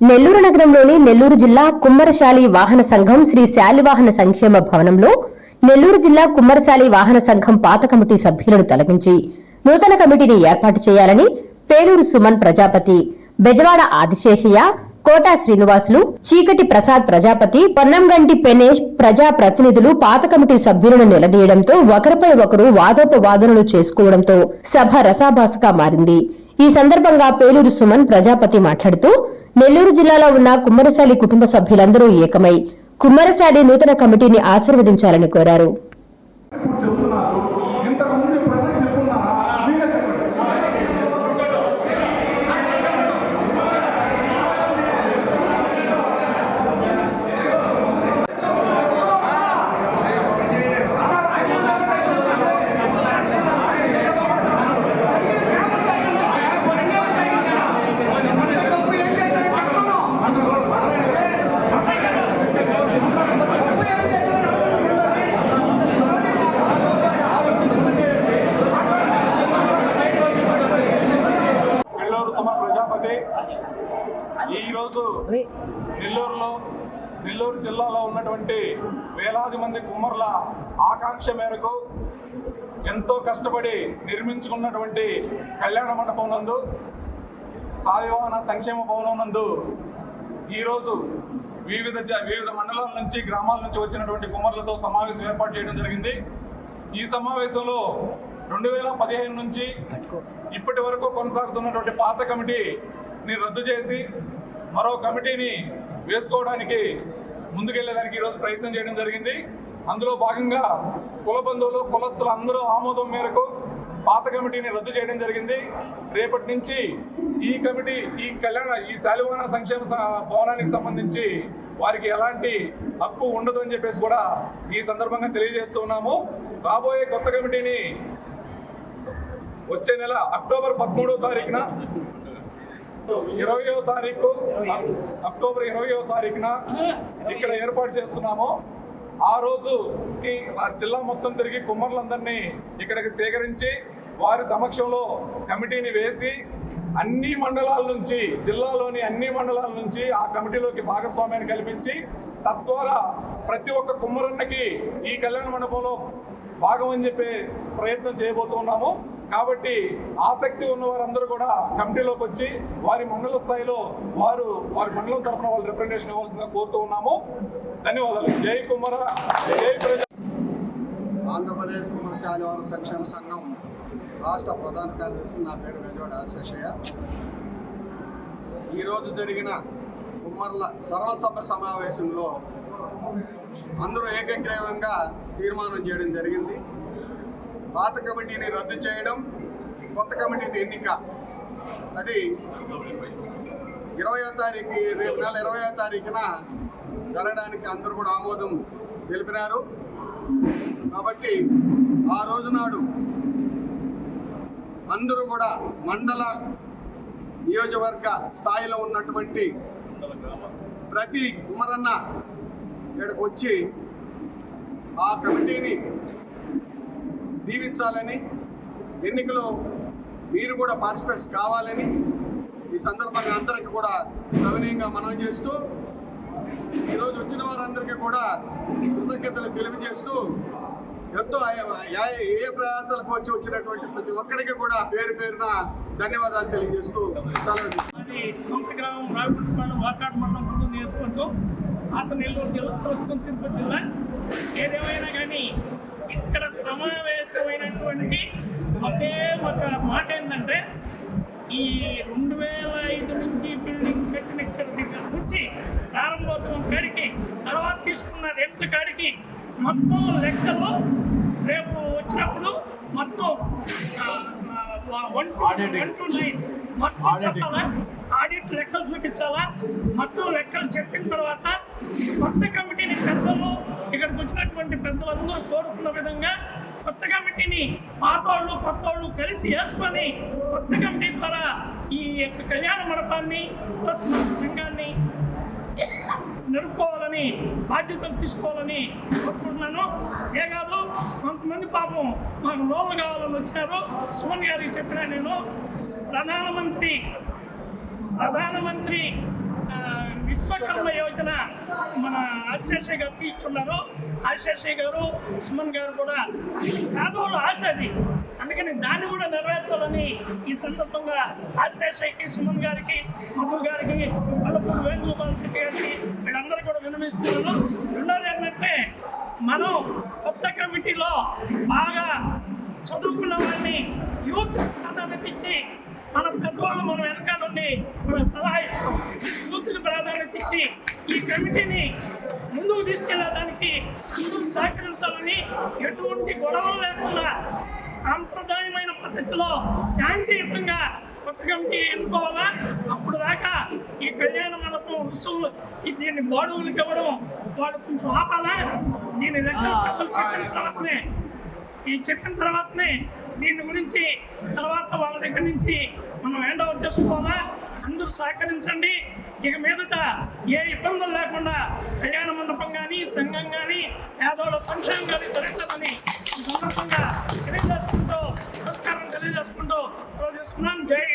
నెల్లూరు నగరంలోని నెల్లూరు జిల్లా కుమ్మరశాలి వాహన సంఘం శ్రీ శాలివాహన సంక్షేమ భవనంలో నెల్లూరు జిల్లా కుమ్మరశాలి వాహన సంఘం పాత కమిటీ సభ్యులను తొలగించి నూతన కమిటీని ఏర్పాటు చేయాలని పేలూరు సుమన్ ప్రజాపతి, బెజవాడ ఆదిశేషయ్య, కోటా శ్రీనివాసులు, చీకటి ప్రసాద్ ప్రజాపతి, పొన్నంగంటి పెనేష్ ప్రజా ప్రతినిధులు పాత కమిటీ సభ్యులను నిలదీయడంతో ఒకరిపై ఒకరు వాదోపవాదనలు చేసుకోవడంతో సభ రసాభాసగా మారింది. ఈ సందర్భంగా పేలూరు సుమన్ ప్రజాపతి మాట్లాడుతూ నెల్లూరు జిల్లాలో ఉన్న కుమ్మరశాలి కుటుంబ సభ్యులందరూ ఏకమై కుమ్మరశాలి నూతన కమిటీని ఆశీర్వదించాలని కోరారు. ఈరోజు నెల్లూరు జిల్లాలో ఉన్నటువంటి వేలాది మంది కుమ్మర్ల ఆకాంక్ష మేరకు ఎంతో కష్టపడి నిర్మించుకున్నటువంటి కళ్యాణ మండపం నందు, శాలివాహన సంక్షేమ భవనం నందు ఈరోజు వివిధ మండలాల నుంచి, గ్రామాల నుంచి వచ్చినటువంటి కుమ్మర్లతో సమావేశం ఏర్పాటు చేయడం జరిగింది. ఈ సమావేశంలో 2015 నుంచి ఇప్పటి వరకు కొనసాగుతున్నటువంటి పాత కమిటీని రద్దు చేసి మరో కమిటీని వేసుకోవడానికి ముందుకెళ్లేదానికి ఈరోజు ప్రయత్నం చేయడం జరిగింది. అందులో భాగంగా కుల బంధువులు, కులస్తులు అందరూ ఆమోదం మేరకు పాత కమిటీని రద్దు చేయడం జరిగింది. రేపటి నుంచి ఈ కమిటీ ఈ శాలివాహన సంక్షేమ భవనానికి సంబంధించి వారికి ఎలాంటి హక్కు ఉండదు అని చెప్పేసి కూడా ఈ సందర్భంగా తెలియజేస్తున్నాము. రాబోయే కొత్త కమిటీని వచ్చే నెల అక్టోబర్ 13వ తారీఖున అక్టోబర్ 20వ తారీఖున ఇక్కడ ఏర్పాటు చేస్తున్నాము. ఆ రోజు ఈ జిల్లా మొత్తం తిరిగి కుమ్మర్లందరినీ ఇక్కడికి సేకరించి వారి సమక్షంలో కమిటీని వేసి అన్ని మండలాల నుంచి, జిల్లాలోని అన్ని మండలాల నుంచి ఆ కమిటీలోకి భాగస్వామ్యాన్ని కల్పించి తద్వారా ప్రతి ఒక్క కుమ్మరన్నకి ఈ కళ్యాణ మండపంలో భాగం అని చెప్పే ప్రయత్నం చేయబోతున్నాము. కాబట్టి ఆసక్తి ఉన్న వారందరూ కూడా కమిటీలోకి వచ్చి వారి మండల స్థాయిలో వారి మండలం తరఫున వాళ్ళు రిప్రజెంటేషన్ ఇవ్వాల్సిందిగా కోరుతూ ఉన్నాము. ధన్యవాదాలు. జై కుమ్మర, జై ప్రజా. ఆంధ్రప్రదేశ్ కుమ్మరశాలి వాహన సంక్షేమ సంఘం రాష్ట్ర ప్రధాన కార్యదర్శి, నా పేరు బెజవాడ ఆదిశేషయ్య. ఈరోజు జరిగిన కుమ్మర్ల సర్వసభ సమావేశంలో అందరూ ఏకగ్రీవంగా తీర్మానం చేయడం జరిగింది. పాత కమిటీని రద్దు చేయడం, కొత్త కమిటీని ఎన్నిక. అది 20వ తారీఖు, రేపు నెల 20వ తారీఖున జరగడానికి అందరూ కూడా ఆమోదం తెలిపినారు. కాబట్టి ఆ రోజు నాడు అందరూ కూడా మండల, నియోజకవర్గ స్థాయిలో ఉన్నటువంటి ప్రతి కుమ్మరన్న ఇక్కడికి వచ్చి ఆ కమిటీని దీవించాలని, ఎన్నికలో మీరు కూడా పార్టిసిపేట్స్ కావాలని ఈ సందర్భంగా అందరికీ కూడా సవినయంగా మనవి చేస్తూ, ఈరోజు వచ్చిన వారందరికీ కూడా కృతజ్ఞతలు తెలియజేస్తూ, ఎంతో ఏ ప్రయాసాలకు వచ్చినటువంటి ప్రతి ఒక్కరికి కూడా పేరు పేరున ధన్యవాదాలు తెలియజేస్తూ గ్రామం రావిపట్నం వాకాడు మండలం నేర్చుకుంటూ నెల్లూరు జిల్లా, ప్రస్తుతం తిరుపతి జిల్లా. ఏదేమైనా కానీ ఇక్కడ సమావేశమైనటువంటి ఒకే ఒక మాట ఏంటంటే, ఈ 2005 నుంచి బిల్డింగ్ కట్టిన ఇక్కడ దగ్గర నుంచి ప్రారంభోత్సవం కాడికి, తర్వాత తీసుకున్న రెంట్ల కాడికి మొత్తం లెక్కలు రేపు వచ్చినప్పుడు మొత్తం 1 to 9 మొత్తం చెప్పాలా, ఆడిట్ లెక్కలు చూపించాలా. మొత్తం లెక్కలు చెప్పిన తర్వాత కొత్త కమిటీని పెద్దలు, ఇక్కడికి వచ్చినటువంటి పెద్దలందరూ కోరుకున్న విధంగా కొత్త కమిటీని పాతోళ్ళు కొత్తోళ్ళు కలిసి వేసుకొని కొత్త కమిటీ ద్వారా ఈ యొక్క కళ్యాణ మండపాన్ని ప్లస్ సంఘాన్ని నడుపుకోవాలని, బాధ్యతలు తీసుకోవాలని కోరుకుంటున్నాను. ఏ కాదు, కొంతమంది పాపం మాకు లోన్లు కావాలని వచ్చారు. సుమన్ గారికి చెప్పినా నేను, ప్రధానమంత్రి విశ్వకర్మ యోజన మన ఆశేషయ్య గారికి ఇచ్చున్నారు. ఆశేషయ్య గారు, సుమన్ గారు కూడా పేదవాళ్ళు ఆశ అది, అందుకని దాన్ని కూడా నెరవేర్చాలని ఈ సందర్భంగా ఆశేషయ్యకి, సుమన్ గారికి, మధు గారికి, వల్లపూడి వేణుగోపాల్ శెట్టి గారికి వీళ్ళందరూ కూడా విన్నవిస్తున్నాను. రెండోది ఏంటంటే మనం కొత్త కమిటీలో బాగా చదువుకున్న వారిని యూత్ ప్రాధాన్యత ఇచ్చి మన పెద్దవాళ్ళు మనం వెనకాలండి మనం సలహా ఇస్తాం. యూత్కి ప్రాధాన్యత ఇచ్చి ఈ కమిటీని ముందుకు తీసుకెళ్ళడానికి ముందుకు సహకరించాలని, ఎటువంటి గొడవలు లేకుండా సాంప్రదాయమైన పద్ధతిలో శాంతియుతంగా కొత్త కమిటీ ఎన్నుకోవాలా. అప్పుడు దాకా ఈ కళ్యాణ మండపం రుసుములు దీన్ని బాడుగులకు ఇవ్వడం వాళ్ళు కొంచెం ఆపాలా. దీని లెక్కలు చెప్పిన తర్వాతనే దీని గురించి తర్వాత వాళ్ళ దగ్గర నుంచి మనం హ్యాండ్ ఓవర్ చేసుకోవాలా. అందరూ సహకరించండి. ఇక మీదట ఏ ఇబ్బందులు లేకుండా కళ్యాణ మండపం కానీ, సంఘం కానీ, పేదోళ్ళ సంక్షేమం కానీ జరుగుతుందని ఈ సందర్భంగా తెలియజేసుకుంటూ నమస్కారం తెలియజేసుకుంటూ సెలవు చేస్తున్నాను. జై